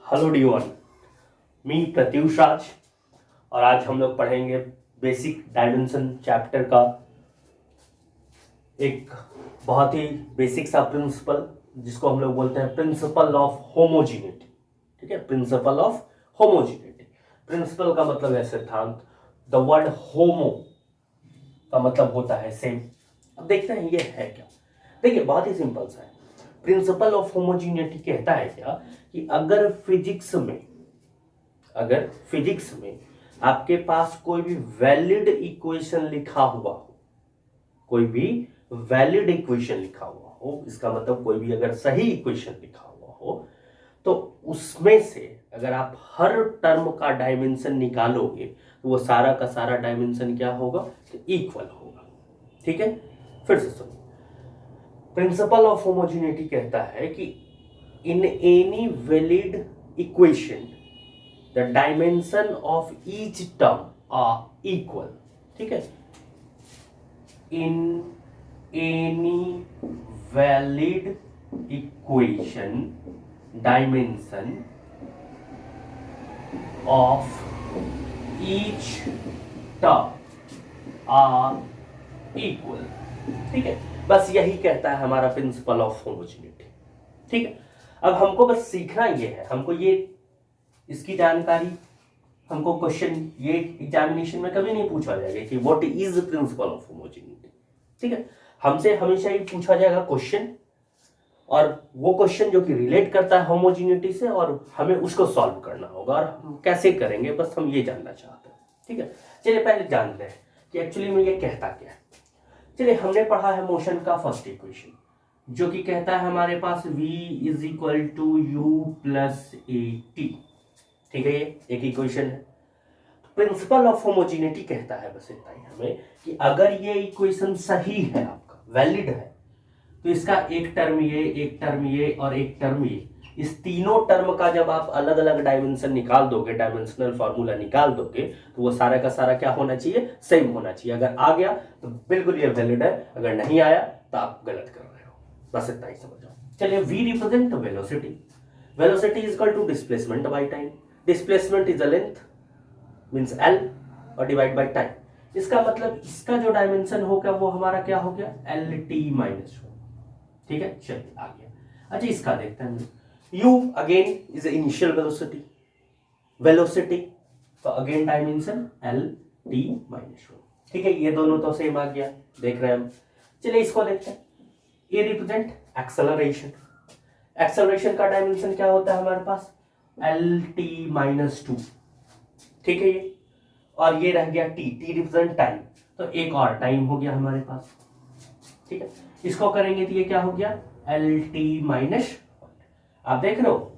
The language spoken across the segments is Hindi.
हेलो डी1, मी प्रत्युष राज। और आज हम लोग पढ़ेंगे बेसिक डायमेंशन चैप्टर का एक बहुत ही बेसिक सा प्रिंसिपल, जिसको हम लोग बोलते हैं प्रिंसिपल ऑफ होमोजीनिटी। ठीक है, प्रिंसिपल ऑफ होमोजीनिटी। प्रिंसिपल का मतलब है सिद्धांत। द वर्ड होमो का मतलब होता है सेम। अब देखते हैं ये है क्या। देखिए, बहुत ही सिंपल सा है। प्रिंसिपल ऑफ होमोजीनिटी कहता है क्या कि अगर फिजिक्स में आपके पास कोई भी वैलिड इक्वेशन लिखा हुआ हो, इसका मतलब कोई भी अगर सही इक्वेशन लिखा हुआ हो, तो उसमें से अगर आप हर टर्म का डायमेंशन निकालोगे तो वो सारा का सारा डायमेंशन क्या होगा, तो इक्वल होगा। ठीक है, फिर से सुनिए। प्रिंसिपल ऑफ होमोजेनिटी कहता है कि in any valid equation the dimension of each term are equal. ठीक है, in any valid equation dimension of each term are equal. ठीक है, बस यही कहता है हमारा प्रिंसिपल ऑफ होमोजेनिटी। ठीक है, अब हमको बस सीखना ये है, हमको ये इसकी जानकारी, हमको क्वेश्चन ये एग्जामिनेशन में कभी नहीं पूछा जाएगा कि what is principal of homogeneity. ठीक है, हमसे हमेशा ही पूछा जाएगा क्वेश्चन, और वो क्वेश्चन जो कि रिलेट करता है होमोजेनिटी से, और हमें उसको सॉल्व करना होगा। और हम कैसे करेंगे, बस हम ये जानना चाहते हैं। ठीक है, चलिए पहले जानते हैं कि एक्चुअली में ये कहता क्या है। चलिए, हमने पढ़ा है मोशन का फर्स्ट इक्वेशन, जो कि कहता है हमारे पास v is equal to u plus a t. ठीक है, ये एक इक्वेशन है। प्रिंसिपल ऑफ होमोजेनिटी कहता है बस इतना ही हमें कि अगर ये इक्वेशन सही है, आपका वैलिड है, तो इसका एक टर्म ये, एक टर्म ये और एक टर्म ये, इस तीनों टर्म का जब आप अलग अलग डायमेंशन निकाल दोगे, डायमेंशनल फॉर्मूला निकाल दोगे, तो वो सारा का सारा क्या होना चाहिए, सेम होना चाहिए। अगर आ गया तो बिल्कुल ये वैलिड है, अगर नहीं आया तो आप गलत कर रहे हो। बस इतना ही समझो। चलिए, v represent velocity. Velocity is equal to displacement by time. Displacement is a length means l और डिवाइड बाय टाइम। इसका मतलब इसका जो डायमेंशन होगा वो हमारा क्या हो गया, LT-1। ठीक है, चलिए आ गया। अच्छा, इसका देखते हैं। u again is initial velocity, तो अगेन डायमेंशन LT-1। ठीक है, ये दोनों तो सेम आ गया, देख रहे हैं हम। चलिए इसको देखते हैं। ये रिप्रेजेंट एक्सेलरेशन। एक्सेलरेशन का डायमेंशन क्या होता है हमारे पास, LT-2। ठीक है, ये और ये रह गया t रिप्रेजेंट टाइम, तो एक और टाइम हो गया हमारे पास। ठीक है, इसको करेंगे तो ये क्या हो गया, LT-1। आप देख रहे हो,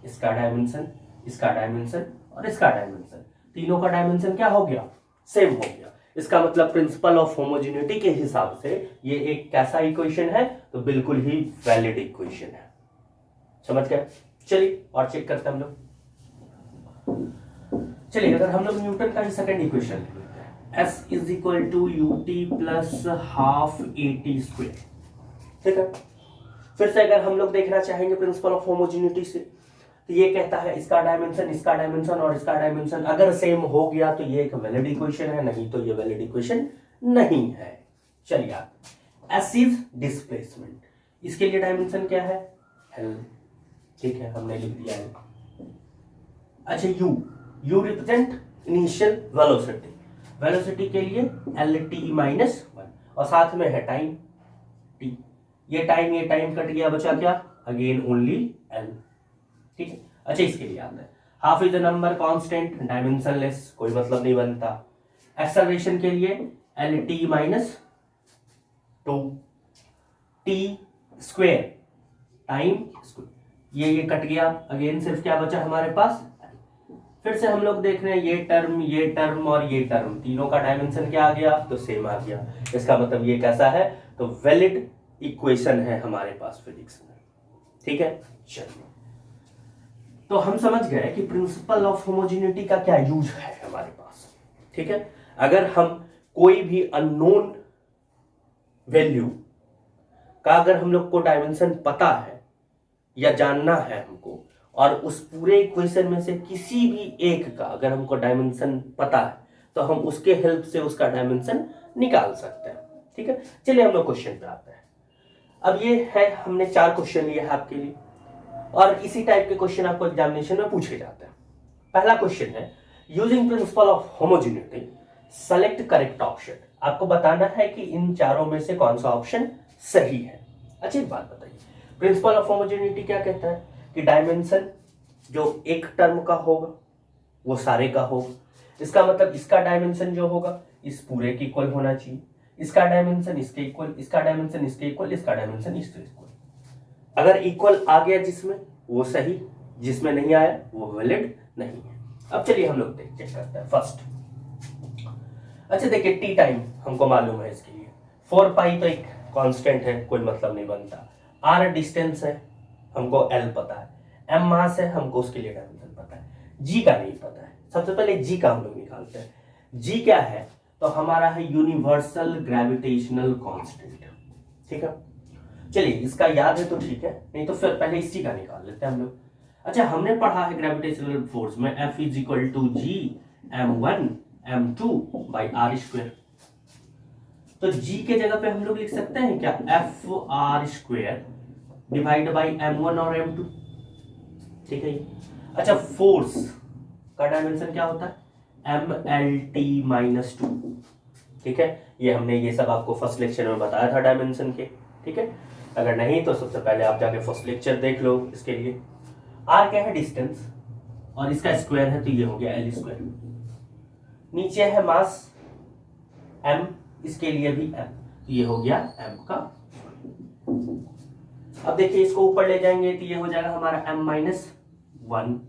इसका डायमेंशन, इसका डायमेंशन और इसका डायमेंशन, तीनों का डायमेंशन क्या हो गया, सेम हो गया। इसका मतलब प्रिंसिपल ऑफ होमोजेनिटी के हिसाब से ये एक कैसा इक्वेशन है, तो बिल्कुल ही वैलिड इक्वेशन है। समझ गए। चलिए और चेक करते हैं हम लोग। चलिए, अगर हम लोग न्यूटन का ही सेकंड इक्वेशन ले लेते हैं, S is equal to u t plus half AT square. ठीक है, फिर से अगर हम लोग देखना चाहेंगे प्रिंसिपल ऑफ होमोजेनिटी से, तो ये कहता है इसका डायमेंशन और इसका डायमेंशन अगर सेम हो गया तो ये एक वैलिड इक्वेशन है, नहीं तो ये वैलिड इक्वेशन नहीं है। चलिए, S इज डिस्प्लेसमेंट, इसके लिए डायमेंशन क्या है, L। ठीक है, हमने लिख दिया है। अच्छा, U रिप्रेजेंट इनिशियल वेलोसिटी के लिए LT-1, और साथ में है टाइम T। ये टाइम कट गया, बचा क्या, अगेन ओनली L। ठीक है, अच्छा इसके लिए आता है half is the number constant, dimensionless, कोई मतलब नहीं बनता। एक्सेलरेशन के लिए LT-2 T square time square, ये कट गया, अगेन सिर्फ क्या बचा हमारे पास। फिर से हम लोग देख रहे हैं ये टर्म और ये टर्म, तीनों का डायमेंशन क्या आ गया, तो सेम आ गया। इसका मतलब ये कैसा है, तो वैलिड इक्वेशन है हमारे पास फिजिक्स में। ठीक है, चलिए, तो हम समझ गए कि प्रिंसिपल ऑफ होमोजेनिटी का क्या यूज है हमारे पास। ठीक है, अगर हम कोई भी अननोन वैल्यू का अगर हम लोग को डायमेंशन पता है या जानना है हमको, और उस पूरे इक्वेशन में से किसी भी एक का अगर हमको डायमेंशन पता है तो हम उसके हेल्प से उसका डायमेंशन निकाल सकते हैं। ठीक है, चलिए हम लोग क्वेश्चन पे आते हैं। अब ये है, हमने 4 क्वेश्चन लिए हैं आपके लिए और इसी टाइप के क्वेश्चन आपको एग्जामिनेशन में पूछे जाते हैं। पहला क्वेश्चन है, using principal of homogeneity select correct option. आपको बताना है कि इन चारों में से कौन सा ऑप्शन सही है। अच्छा एक बात बताइए, प्रिंसिपल ऑफ होमोजेनिटी क्या कहता है कि डायमेंशन जो एक टर्म का होगा वो सारे का होगा। इसका मतलब इसका डायमेंशन जो होगा इस पूरे के इक्वल होना चाहिए, इसका डायमेंशन इसके इक्वल, इसका डायमेंशन इसके इक्वल, इसका डायमेंशन इसके इक्वल। अगर इक्वल आ गया जिसमें वो सही, जिसमें नहीं आया वो वैलिड नहीं है। अब चलिए हम लोग चेक करते हैं फर्स्ट। अच्छा देखिए, टी टाइम हमको मालूम है, इसके लिए 4 पाई तो एक कांस्टेंट है, कोई मतलब नहीं बनता। आर डिस्टेंस है, हमको एल पता है। एम मास है, हमको उसके लिए डायमेंशन पता है। जी का नहीं पता है, सबसे पहले जी का हम लोग निकालते हैं। जी क्या है, तो हमारा है यूनिवर्सल ग्रेविटेशनल कांस्टेंट। ठीक है, चलिए इसका याद है तो ठीक है, नहीं तो फिर पहले इसी का निकाल लेते हैं हम लोग। अच्छा, हमने पढ़ा है ग्रेविटेशनल फोर्स में F is equal to G m1 m2 by r square. तो जी के जगह पे हम लोग लिख सकते हैं क्या, F R square divide by m1 और m2। ठीक है। अच्छा, फोर्स का डायमेंशन क्या होता है, mlt-2। ठीक है, ये हमने ये सब आपको फर्स्ट लेक्चर में बताया था डायमेंशन के। ठीक है, अगर नहीं तो सबसे पहले आप जाके फर्स्ट लेक्चर देख लो इसके लिए। आर क्या है, डिस्टेंस, और इसका स्क्वायर है तो ये हो गया एल स्क्वायर। नीचे है मास m, इसके लिए भी m, तो ये हो गया m का। अब देखिए इसको ऊपर ले जाएंगे तो ये हो जाएगा हमारा m-1,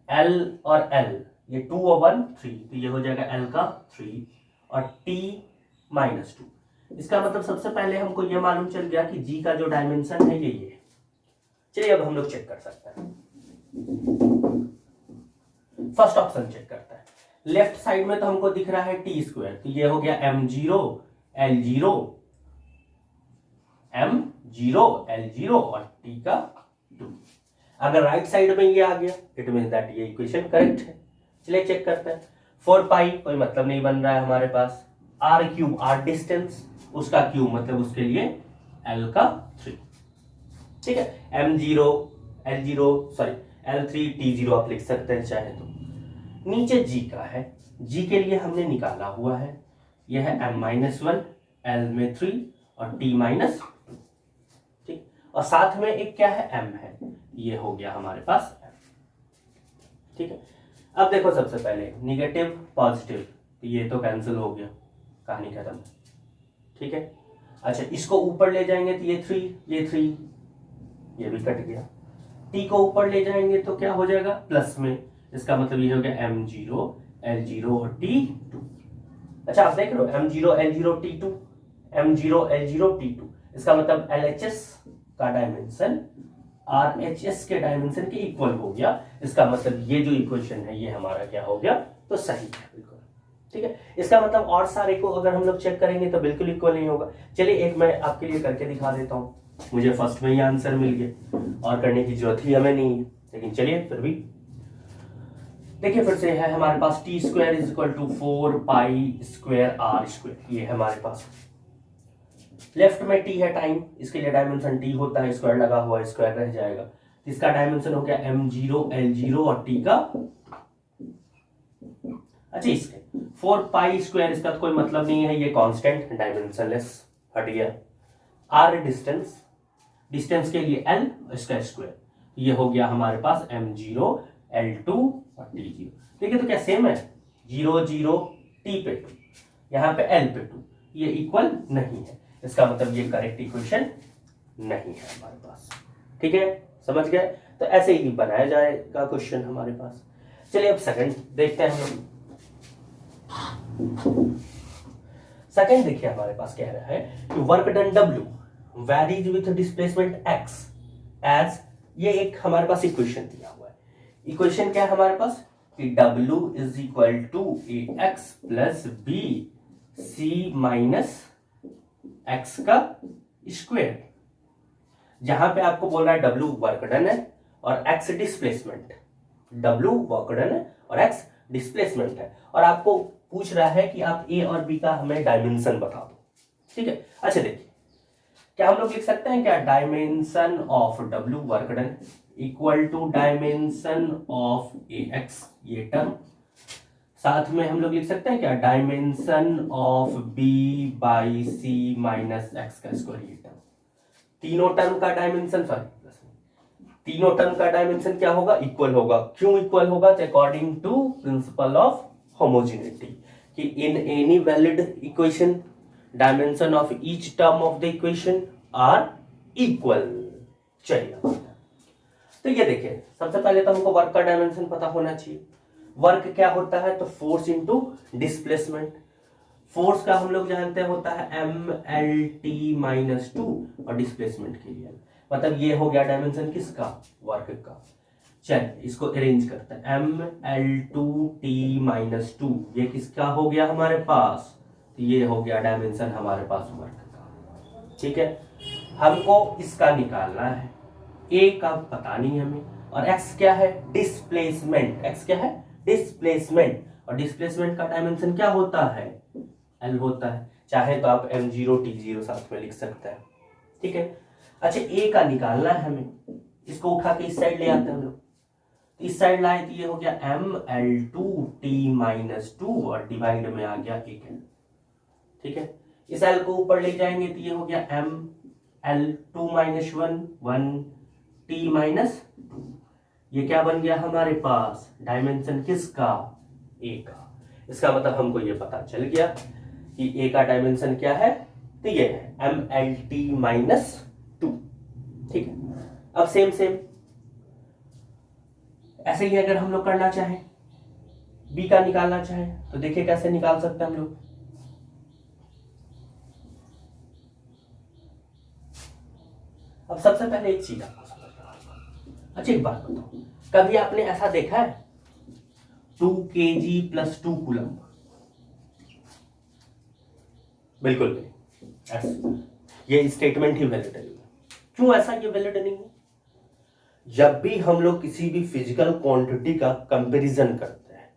l और l ये 2 और 1 3, तो ये हो जाएगा l का 3 और t-2। इसका मतलब सबसे पहले हमको ये मालूम चल गया कि g का जो डायमेंशन है ये। चलिए अब हम लोग चेक कर सकते हैं। फर्स्ट ऑप्शन चेक करते हैं। लेफ्ट साइड में तो हमको दिख रहा है टी स्क्वायर, तो ये हो गया m0 l0 m0 l0 और t का 2। अगर राइट साइड में ये आ गया इट मींस दैट ये इक्वेशन करेक्ट है। चलिए चेक करते हैं। 4 पाई कोई मतलब नहीं बन रहा है हमारे पास। r क्यूब, r डिस्टेंस, उसका क्यूब मतलब उसके लिए l का 3। ठीक है, m0 l0 sorry l3 t0 आप लिख सकते हैं चाहे तो। नीचे g का है, g के लिए हमने निकाला हुआ है, यह है m-1 l में 3 और t-2। ठीक, और साथ में एक क्या है, m है, ये हो गया हमारे पास m। ठीक है, अब देखो सबसे पहले निगेटिव पॉजिटिव, तो ये तो कैंसिल हो गया, कहानी खत्म। ठीक है, अच्छा इसको ऊपर ले जाएंगे तो ये 3 ये 3 ये भी कट गया। t को ऊपर ले जाएंगे तो क्या हो जाएगा, प्लस में, इसका मतलब ये हो गया m0 l0 और t2। अच्छा आप देख रहे हो m0 l0 t2 m0 l0 t2, इसका मतलब LHS का डायमेंशन RHS के डायमेंशन के इक्वल हो गया। इसका मतलब ये जो इक्वेशन है ये हमारा क्या हो गया, तो सही है बिल्कुल। ठीक है, इसका मतलब और सारे को अगर हम लोग चेक करेंगे तो बिल्कुल इक्वल नहीं होगा। चलिए एक मैं आपके लिए करके दिखा देता हूँ, मुझे फर्स्ट में ही आंसर मिल गया और करने की जरूरत ही हमें नहीं है, लेकिन चलिए फिर भी देखिए। फिर से है हमारे पास T square is equal to 4 pi square R square, ये है हमारे पास। लेफ्ट में टी है टाइम, इसके लिए डायमेंशन टी होता है, स्क्वायर लगा हुआ है, स्क्वायर रह जाएगा। इसका डायमेंशन हो गया m0 l0 और t का। अच्छा इसके 4 पाई स्क्वायर, इसका तो कोई मतलब नहीं है, ये कांस्टेंट डायमेंशनलेस हट गया। r डिस्टेंस, डिस्टेंस के लिए l, इसका स्क्वायर, ये हो गया हमारे पास m0 l2 और t0। देखिए तो क्या सेम है, 0 0 t पे 2, यहाँ पे l पे 2, ये इक्वल नहीं है, इसका मतलब ये करेक्ट इक्वेशन नहीं है हमारे पास। ठीक है, समझ गए, तो ऐसे ही बनाया जाएगा क्वेश्चन हमारे पास। चलिए अब सेकंड देखते हैं हम लोग। सेकंड देखिए हमारे पास कह रहा है कि work done W varies with displacement x as, ये एक हमारे पास इक्वेशन दिया हुआ है। इक्वेशन क्या है हमारे पास कि W is equal to ax plus b c minus x का स्क्वायर। जहां पे आपको बोल रहा है W वर्क डन है और x displacement, w work done है और x डिस्प्लेसमेंट है, और आपको पूछ रहा है कि आप a और b का हमें डायमेंशन बता दो। ठीक है, अच्छा देखिए, क्या हम लोग लिख सकते हैं क्या, dimension of w work done equal to dimension of ax, ये टर्म, साथ में हम लोग लिख सकते हैं क्या, dimension of b by C minus X का स्क्वायर, ये टर्म, तीनों टर्म का डायमेंशन, तीनों टर्म का डायमेंशन क्या होगा, इक्वल होगा। क्यों इक्वल होगा, according to principle of homogeneity, कि in any valid equation dimension of each term of the equation are equal. चलिए, तो ये देखिए, सबसे पहले तो हमको वर्क का डायमेंशन पता होना चाहिए। वर्क क्या होता है, तो फोर्स इनटू डिस्प्लेसमेंट। फोर्स का हम लोग जानते हैं होता है mlt माइनस 2, और डिस्प्लेसमेंट के लिए मतलब ये हो गया डायमेंशन किसका, वर्क का। चलिए इसको अरेंज करते हैं, ml2t माइनस 2, ये किसका हो गया हमारे पास, तो ये हो गया डायमेंशन हमारे पास वर्क का। ठीक है, हमको इसका निकालना है, a का पता नहीं हमें, और x क्या है, डिस्प्लेसमेंट, x क्या है, डिस्प्लेसमेंट, और डिस्प्लेसमेंट का डायमेंशन क्या होता है, l होता है। चाहे तो आप m0 t0 साथ में लिख सकते हैं। ठीक है, अच्छा a का निकालना है हमें, इसको उठा के इस साइड ले आते हैं हम लोग, इस साइड लाए तो ये हो गया ml2t माइनस 2, और डिवाइड में आ गया एक l। ठीक है, इस l को ऊपर ले जाएंगे तो ये हो गया ml2 माइनस 1 t माइनस 2, ये क्या बन गया हमारे पास, डायमेंशन किसका, a का। इसका मतलब हमको ये पता चल गया कि a का डायमेंशन क्या है, तो ये है mlt माइनस 2। ठीक है, अब सेम ऐसे ही अगर हम लोग करना चाहें, b का निकालना चाहें, तो देखिए कैसे निकाल सकते हैं हम लोग। अब सबसे पहले एक चीज आपको समझना, अच्छा एक बात बताओ, कभी आपने ऐसा देखा है 2 kg प्लस 2 कूलम, बिल्कुल नहीं, ये स्टेटमेंट ही वैलिड नहीं है। क्यों ऐसा ये वैलिड नहीं है, जब भी हम लोग किसी भी फिजिकल क्वांटिटी का कंपैरिजन करते हैं,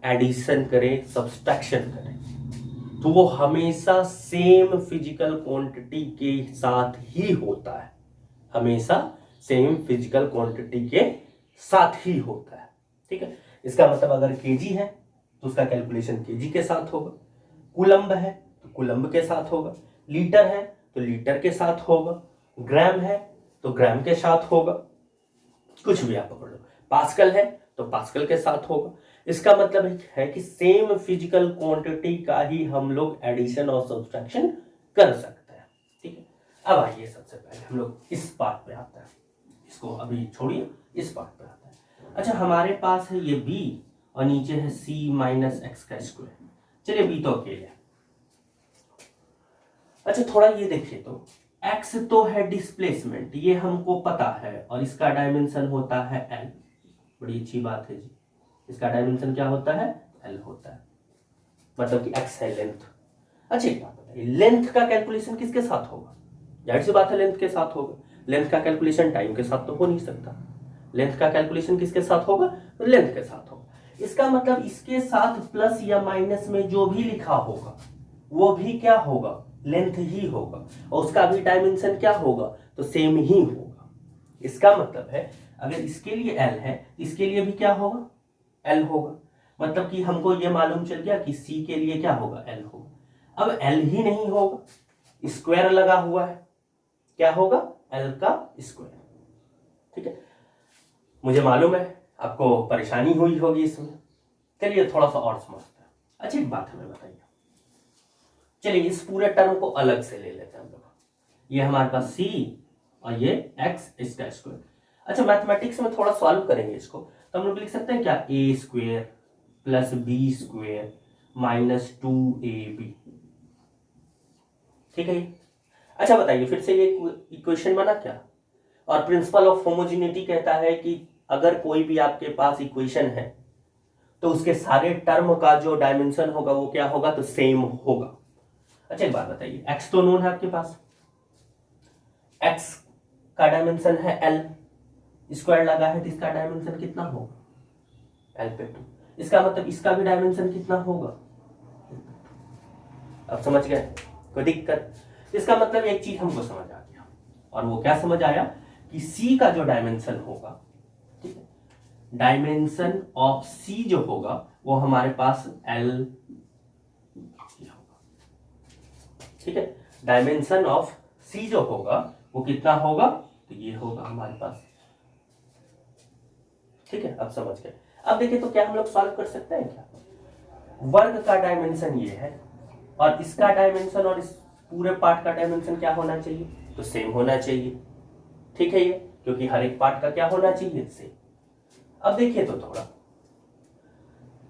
एडिशन करें सब्सट्रैक्शन करें, तो वो हमेशा सेम फिजिकल क्वांटिटी के साथ ही होता है, हमेशा सेम फिजिकल क्वांटिटी के साथ ही होता है। ठीक है, इसका मतलब अगर केजी है तो उसका कैलकुलेशन केजी के साथ होगा, कूलम्ब है तो कूलम्ब के साथ होगा, लीटर है तो लीटर के साथ होगा, ग्राम है तो ग्राम के साथ होगा, कुछ भी आप पकड़ लो, पास्कल है तो पास्कल के साथ होगा। इसका मतलब है कि सेम फिजिकल क्वांटिटी का ही हम लोग एडिशन और सब्सट्रैक्शन कर सकते हैं। ठीक है, अब आइए सबसे पहले हम लोग इस पार्ट पे आते हैं, इसको अभी छोड़िए, इस पार्ट पे आते हैं। अच्छा हमारे पास है ये b और नीचे है c माइनस एक्स का स्क्वायर, चलिए b तो अकेले। अच्छा थोड़ा ये देखिए, तो x तो है डिस्प्लेसमेंट, ये हमको पता है, और इसका डायमेंशन होता है l, बड़ी अच्छी बात है जी, इसका डायमेंशन क्या होता है, l होता है, मतलब कि x है लेंथ। अच्छा एक बात बताइए, लेंथ का कैलकुलेशन किसके साथ होगा, जाहिर सी बात है लेंथ के साथ होगा, लेंथ का कैलकुलेशन टाइम के साथ तो हो नहीं सकता, लेंथ का कैलकुलेशन किसके साथ होगा, तो लेंथ के साथ होगा। इसका मतलब इसके साथ प्लस या माइनस में जो भी लिखा होगा वो भी क्या होगा, लेंथ ही होगा, और उसका भी डायमेंशन क्या होगा, तो सेम ही होगा। इसका मतलब है अगर इसके लिए l है, इसके लिए भी क्या होगा, l होगा, मतलब कि हमको ये मालूम चल गया कि c के लिए क्या होगा, l होगा। अब l ही नहीं होगा, स्क्वायर लगा हुआ है, क्या होगा, l का स्क्वायर। ठीक है, मुझे मालूम है आपको परेशानी हुई होगी इसमें, चलिए थोड़ा सा और समझते हैं। अच्छी बात हमें बताइए, चलिए इस पूरे टर्म को अलग से ले लेते हैं हम लोग, ये हमारे पास c और ये x इसका स्क्वायर। अच्छा मैथमेटिक्स में थोड़ा सॉल्व करेंगे इसको, तो हम लोग लिख सकते हैं क्या, a square plus b square minus 2ab। ठीक है, अच्छा बताइए फिर से ये इक्वेशन बना क्या, और प्रिंसिपल ऑफ होमोजेनिटी कहता है कि अगर कोई भी आपके पास इक्वेशन है तो उसके सारे टर्म का जो डायमेंशन होगा वो क्या होगा, तो सेम होगा। अच्छा एक बात बताइए, x तो नोन है आपके पास, x का डायमेंशन है l, स्क्वायर लगा है तो इसका डायमेंशन कितना होगा, l पे 2। इसका मतलब इसका भी डायमेंशन कितना होगा, अब समझ गए, कोई दिक्कत। इसका मतलब एक चीज हमको समझ आ गया, और वो क्या समझ आया कि c का जो डायमेंशन होगा, ठीक है, डायमेंशन ऑफ c जो होगा वो हमारे पास l होगा, ठीक है। डायमेंशन ऑफ c जो होगा वो कितना होगा, तो ये होगा हमारे पास, ठीक है। अब समझ गए। अब देखिए तो क्या हम लोग सॉल्व कर सकते हैं क्या, वर्ग का डायमेंशन ये है और इसका डायमेंशन और इस पूरे पार्ट का डायमेंशन क्या होना चाहिए, तो सेम होना चाहिए, ठीक है ये, क्योंकि हर एक पार्ट का क्या होना चाहिए, सेम। अब देखिए तो थोड़ा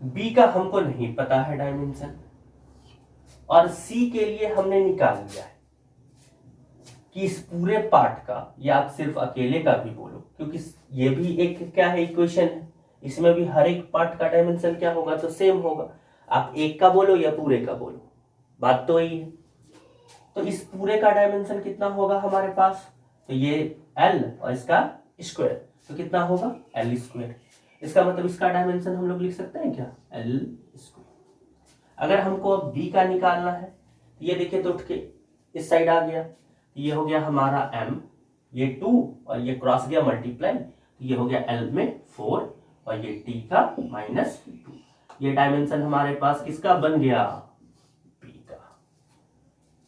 b का हमको नहीं पता है डायमेंशन, और c के लिए हमने निकाल लिया है कि इस पूरे पार्ट का, या आप सिर्फ अकेले का भी बोलो, क्योंकि ये भी एक क्या है, इक्वेशन है, इसमें भी हर एक पार्ट का डायमेंशन क्या होगा, तो सेम होगा। आप एक का बोलो या पूरे का बोलो, बात तो यही है। तो इस पूरे का डायमेंशन कितना होगा हमारे पास, तो ये l और इसका स्क्वायर, तो कितना होगा l स्क्वायर। इसका मतलब इसका डायमेंशन हम लोग लिख सकते हैं क्या, l स्क्वायर। अगर हमको अब b का निकालना है, तो ये देखिए तो उठ के इस साइड आ गया, ये हो गया हमारा m, ये 2 और ये क्रॉस गया मल्टीप्लाई, तो ये हो गया l में 4 और ये t का -2। ये डायमेंशन हमारे पास किसका बन गया, p का।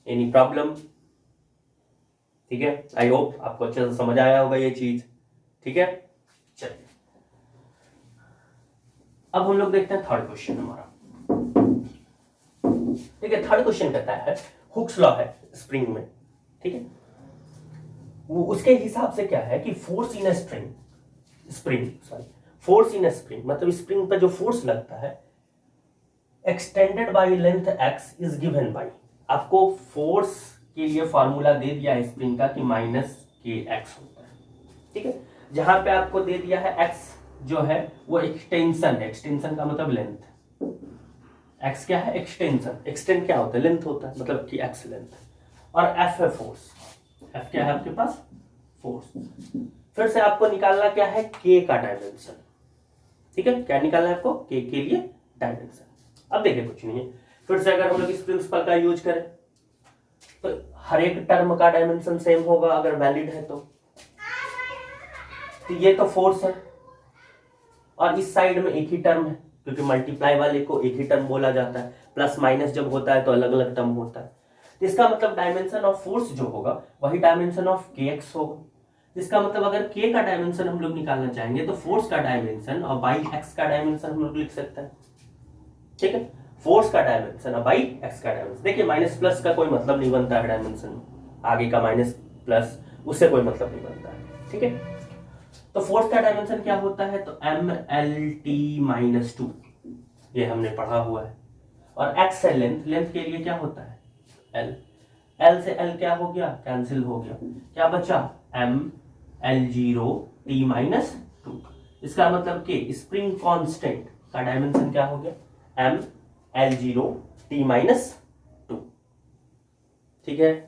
एनी प्रॉब्लम, ठीक है। आई होप आपको अच्छे से समझ आया होगा ये चीज, ठीक है। चलिए अब हम लोग देखते हैं थर्ड क्वेश्चन हमारा, ठीक है। थर्ड क्वेश्चन कहता है हुक्स लॉ है स्प्रिंग में, ठीक है। वो उसके हिसाब से क्या है कि फोर्स इन स्प्रिंग मतलब स्प्रिंग पर जो फोर्स लगता है extended by length x is given by, आपको फोर्स के लिए फॉर्मूला दे दिया है स्प्रिंग का कि -kx होता है, ठीक है। जहां पे आपको दे दिया है x जो है वो एक्सटेंशन का मतलब लेंथ, x क्या है, एक्सटेंशन, एक्सटेंड क्या होता है, लेंथ होता है, मतलब कि x लेंथ, और f है फोर्स, f क्या है आपके पास, फोर्स। फिर से आपको निकालना क्या है, k का डायमेंशन, ठीक है। क्या निकालना है आपको, k के लिए डायमेंशन। अब देखिए कुछ नहीं है, फिर से अगर हम लोग इस प्रिंसिपल का यूज करें तो हर एक टर्म का डायमेंशन सेम होगा अगर वैलिड है तो ये तो फोर्स है, और इस साइड में एक ही टर्म है, क्योंकि मल्टीप्लाई वाले को एक ही टर्म बोला जाता है, प्लस माइनस जब होता है तो अलग अलग टर्म होता है। तो इसका मतलब डायमेंशन ऑफ फोर्स जो होगा वही डायमेंशन ऑफ kx होगा। इसका मतलब अगर k का डायमेंशन हम लोग निकालना चाहेंगे तो फोर्स का डायमेंशन और बाई x का डायमेंशन हम लोग लिख सकते हैं, ठीक है। फोर्स का डायमेंशन और बाई x का डायमेंशन, देखिए माइनस प्लस का कोई मतलब नहीं बनता है डायमेंशन में, आगे का माइनस प्लस उससे कोई मतलब नहीं बनता है, ठीक है। तो फोर्स का डायमेंशन क्या होता है, तो mlt-2, ये हमने पढ़ा हुआ है, और x है लेंथ, लेंथ के लिए क्या होता है l, l से l क्या हो गया, कैंसिल हो गया, क्या बचा ml0t-2। इसका मतलब कि स्प्रिंग कांस्टेंट का डायमेंशन क्या हो गया, ml0t-2, ठीक है।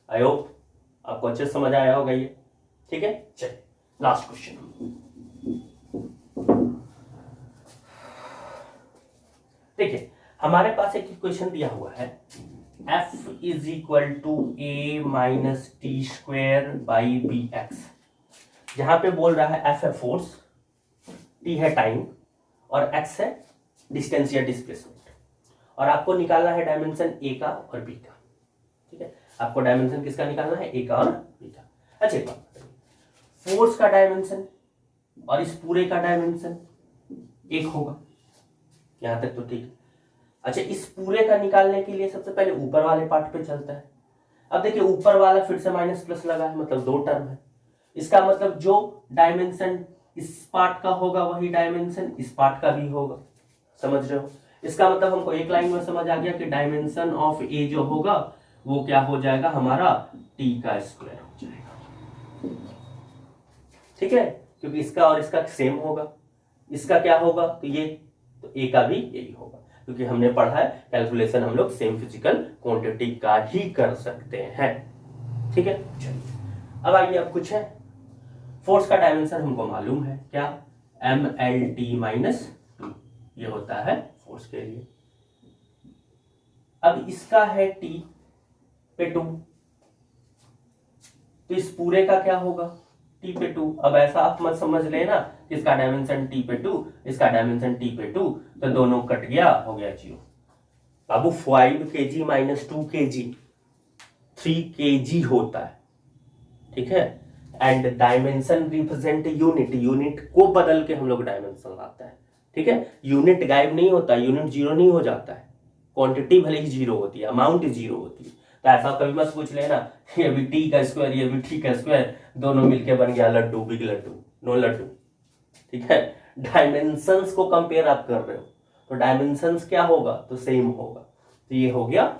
आई होप आपको अच्छे से समझ आया होगा ये, ठीक है। चलिए लास्ट क्वेश्चन, देखिए हमारे पास एक इक्वेशन दिया हुआ है f is equal to a minus t square by b x, जहां पे बोल रहा है f है फोर्स, t है टाइम और x है डिस्टेंस या डिस्प्लेसमेंट, और आपको निकालना है डायमेंशन a का और b का, ठीक है। आपको डायमेंशन किसका निकालना है, a का और b का। अच्छा एक बात बताइए, फोर्स का डायमेंशन और इस पूरे का डायमेंशन एक होगा, यहां तक तो ठीक है। अच्छा इस पूरे का निकालने के लिए सबसे पहले ऊपर वाले पार्ट पे चलता है। अब देखिए ऊपर वाला फिर से माइनस प्लस लगा है, मतलब दो टर्म है, इसका मतलब जो डायमेंशन इस पार्ट का होगा वही डायमेंशन इस पार्ट का भी होगा, समझ रहे हो। इसका मतलब हमको एक लाइन में समझ आ गया कि डायमेंशन ऑफ ए जो होगा वो क्या हो जाएगा, हमारा टी का स्क्वायर हो जाएगा, ठीक है, क्योंकि इसका और इसका सेम होगा। इसका क्या होगा, तो ये, तो ए का भी यही होगा, क्योंकि हमने पढ़ा है कैलकुलेशन हम लोग सेम फिजिकल क्वांटिटी का ही कर सकते हैं, ठीक है। चलिए अब आइए, अब कुछ है फोर्स का डायमेंशन हमको मालूम है क्या, mLT-2 ये होता है फोर्स के लिए। अब इसका है T पे 2, तो इस पूरे का क्या होगा T पे 2। अब ऐसा आप मत समझ लेना इसका डायमेंशन T पे 2, इसका डायमेंशन T पे 2, तो दोनों कट गया, हो गया 0। बाबू 5 kg माइनस 2 kg 3 kg होता है, ठीक है। And dimension represent unit, unit को बदल के हम लोग डायमेंशन लाते हैं, ठीक है। यूनिट गायब नहीं होता, यूनिट जीरो नहीं हो जाता है, क्वांटिटी भले ही जीरो होती है, अमाउंट जीरो होती है। तो ऐसा कभी मत पूछ लेना ये भी टी का स्क्वायर, ये भी टी का स्क्वायर, दोनों मिलके बन गया लड्डू, बिग लड्डू, नो लड्डू, ठीक है। डायमेंशंस को कंपेयर आप कर रहे हो तो डायमेंशंस क्या होगा, तो सेम होगा। तो ये हो गया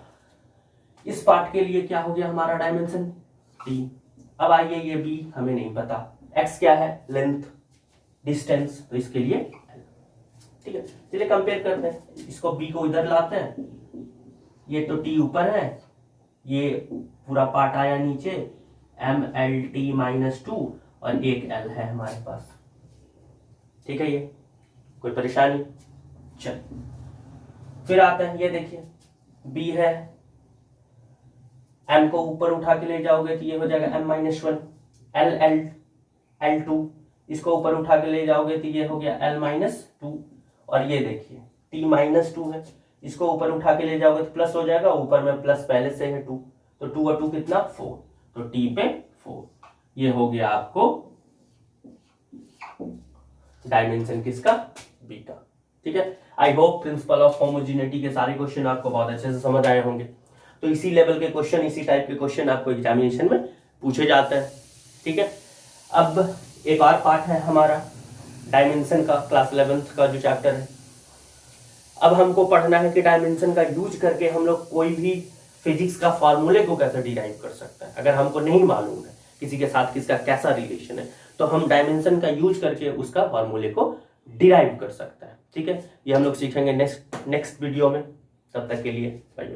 इस पार्ट के लिए, क्या हो गया हमारा डायमेंशन टी। अब आइए ये बी हमें नहीं पता, एक्स क्या है, लेंथ, डिस्टेंस, तो इसके लिए ठीक है। चलिए कंपेयर करते हैं, इसको बी को इधर लाते हैं, ये तो टी ऊपर है, ये पूरा पार्ट आया नीचे, mLT-2 और एक L है हमारे पास, ठीक है। ये कोई परेशानी, चल फिर आते हैं, ये देखिए B है, M को ऊपर उठा के ले जाओगे तो ये हो जाएगा m-1, L2, इसको ऊपर उठा के ले जाओगे तो ये हो गया L-2, और ये देखिए T-2 है, इसको ऊपर उठा के ले जाओगे तो प्लस हो जाएगा, ऊपर में प्लस पहले से है 2, तो 2 और 2 कितना 4, तो T पे 4, ये हो गया आपको डायमेंशन किसका, बी का, ठीक है। I hope principal of homogeneity के सारे क्वेश्चन आपको बहुत अच्छे से समझ आए होंगे। तो इसी लेवल के क्वेश्चन, इसी टाइप के क्वेश्चन आपको एग्जामिनेशन में पूछे जाते हैं, ठीक है। अब एक और पार्ट है हमारा डायमेंशन का, क्लास 11th का जो चैप्टर है। अब हमको पढ़ना है कि डायमेंशन का यूज करके हम लोग कोई भी फिजिक्स का फॉर्मूले को कैसे डिराइव कर सकते हैं। अगर हमको नहीं मालूम है किसी के साथ किसका कैसा रिलेशन है, तो हम डायमेंशन का यूज करके उसका फॉर्मूले को डिराइव कर सकते हैं, ठीक है। ये हम लोग सीखेंगे नेक्स्ट वीडियो में। तब तक के लिए बाय।